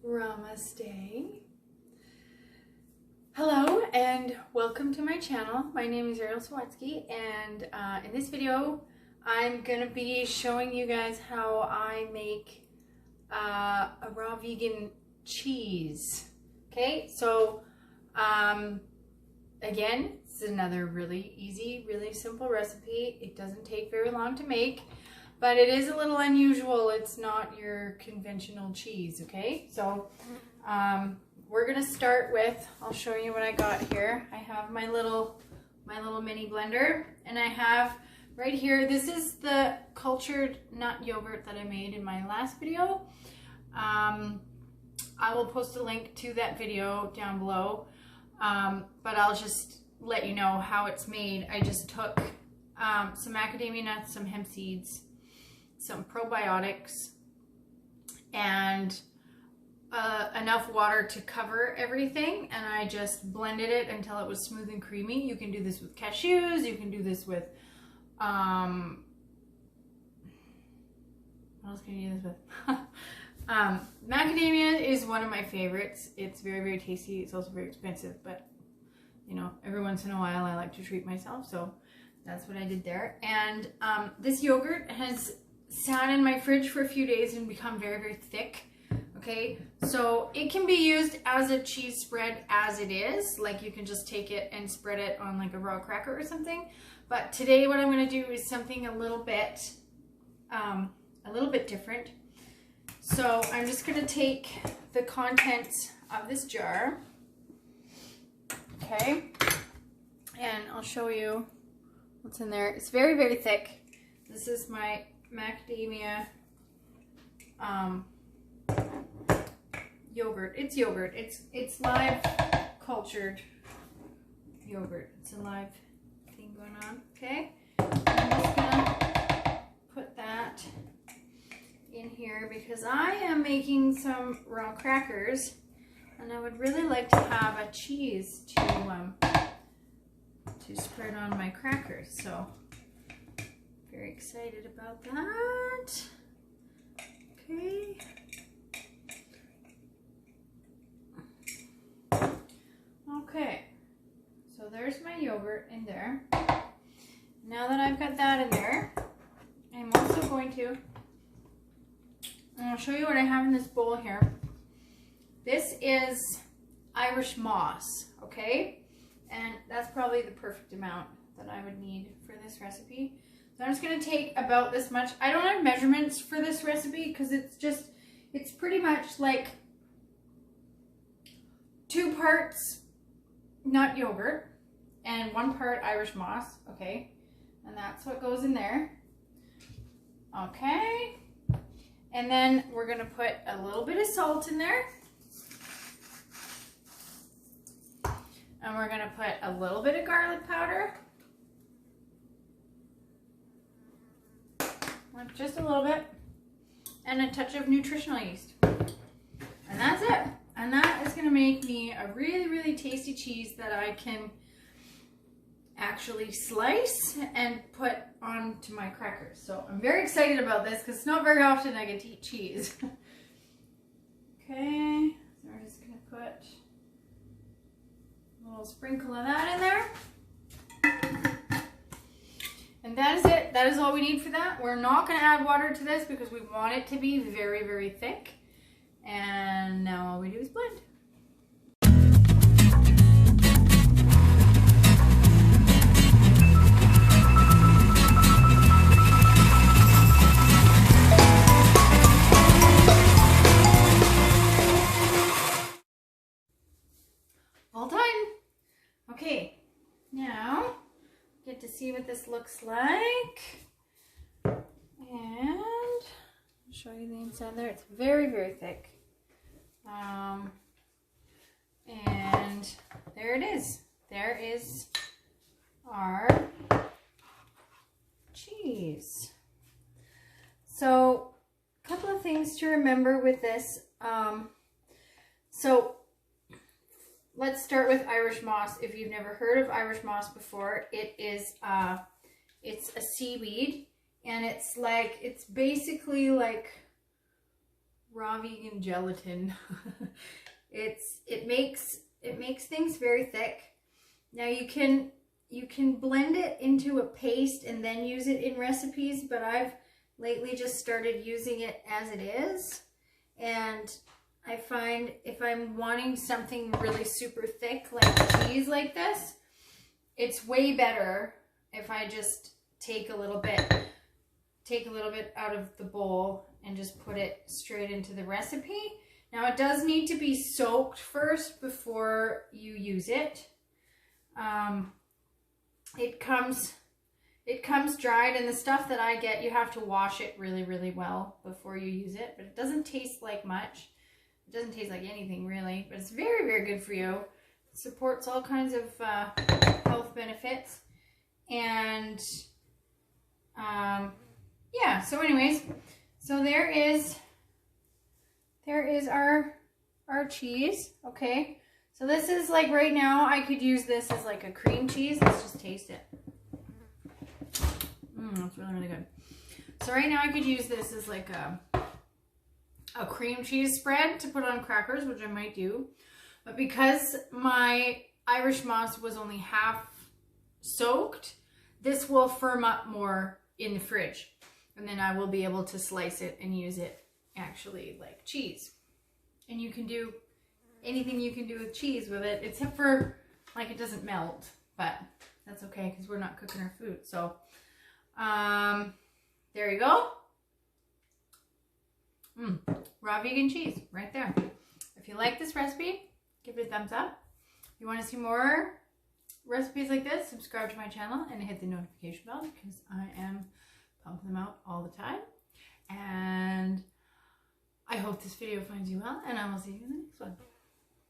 Rawmaste. Hello and welcome to my channel. My name is and in this video I'm gonna be showing you guys how I make a raw vegan cheese. Okay, so again, this is another really easy, really simple recipe. It doesn't take very long to make, but it is a little unusual. It's not your conventional cheese, okay? So we're gonna start with, I'll show you what I got here. I have my little mini blender, and I have right here, this is the cultured nut yogurt that I made in my last video. I will post a link to that video down below, but I'll just let you know how it's made. I just took some macadamia nuts, some hemp seeds, some probiotics, and enough water to cover everything, and I just blended it until it was smooth and creamy. You can do this with cashews, you can do this with what else can you do this with? Macadamia is one of my favorites. It's very, very tasty. It's also very expensive, but you know, every once in a while I like to treat myself, so that's what I did there. And this yogurt has sat in my fridge for a few days and become very, very thick. Okay, so it can be used as a cheese spread as it is. Like, you can just take it and spread it on like a raw cracker or something. But today what I'm going to do is something a little bit different. So I'm just going to take the contents of this jar, okay, and I'll show you what's in there. It's very, very thick. This is my macadamia yogurt. It's yogurt. It's live cultured yogurt. It's a live thing going on. Okay, I'm just gonna put that in here because I am making some raw crackers, and I would really like to have a cheese to spread on my crackers. So very excited about that. Okay. Okay, so there's my yogurt in there. Now that I've got that in there, I'm also going to, and I'll show you what I have in this bowl here. This is Irish moss, okay? And that's probably the perfect amount that I would need for this recipe. So I'm just gonna take about this much. I don't have measurements for this recipe because it's pretty much like 2 parts nut yogurt and 1 part Irish moss, okay? And that's what goes in there. Okay. And then we're gonna put a little bit of salt in there. And we're gonna put a little bit of garlic powder. Just a little bit. And a touch of nutritional yeast. And that's it. And that is gonna make me a really, really tasty cheese that I can actually slice and put onto my crackers. So I'm very excited about this because it's not very often I get to eat cheese. Okay, so we're just gonna put a little sprinkle of that in there. And that is it. That is all we need for that. We're not gonna add water to this because we want it to be very, very thick. And now all we do is blend. All done. Okay, now get to see what this looks like. And I'll show you the inside there. It's very, very thick. And there it is. There is our cheese. So a couple of things to remember with this. So let's start with Irish moss. If you've never heard of Irish moss before, it's a seaweed, and it's basically like raw vegan gelatin. It makes things very thick. Now you can blend it into a paste and then use it in recipes, but I've lately just started using it as it is. And I find if I'm wanting something really super thick like cheese like this, it's way better if I just take a little bit out of the bowl and just put it straight into the recipe. Now it does need to be soaked first before you use it. It comes dried, and the stuff that I get, you have to wash it really, really well before you use it, but it doesn't taste like much. It doesn't taste like anything really, but it's very, very good for you. It supports all kinds of health benefits. And yeah, so anyways, so there is our cheese. Okay, so this is like, right now I could use this as like a cream cheese. Let's just taste it. It's really, really good. So right now I could use this as like a cream cheese spread to put on crackers, which I might do. But because my Irish moss was only half soaked, this will firm up more in the fridge. And then I will be able to slice it and use it actually like cheese. And you can do anything you can do with cheese with it, except for like it doesn't melt, but that's okay because we're not cooking our food. So there you go. Raw vegan cheese right there. If you like this recipe, give it a thumbs up. If you want to see more recipes like this, subscribe to my channel and hit the notification bell because I am pumping them out all the time. And I hope this video finds you well, and I will see you in the next one.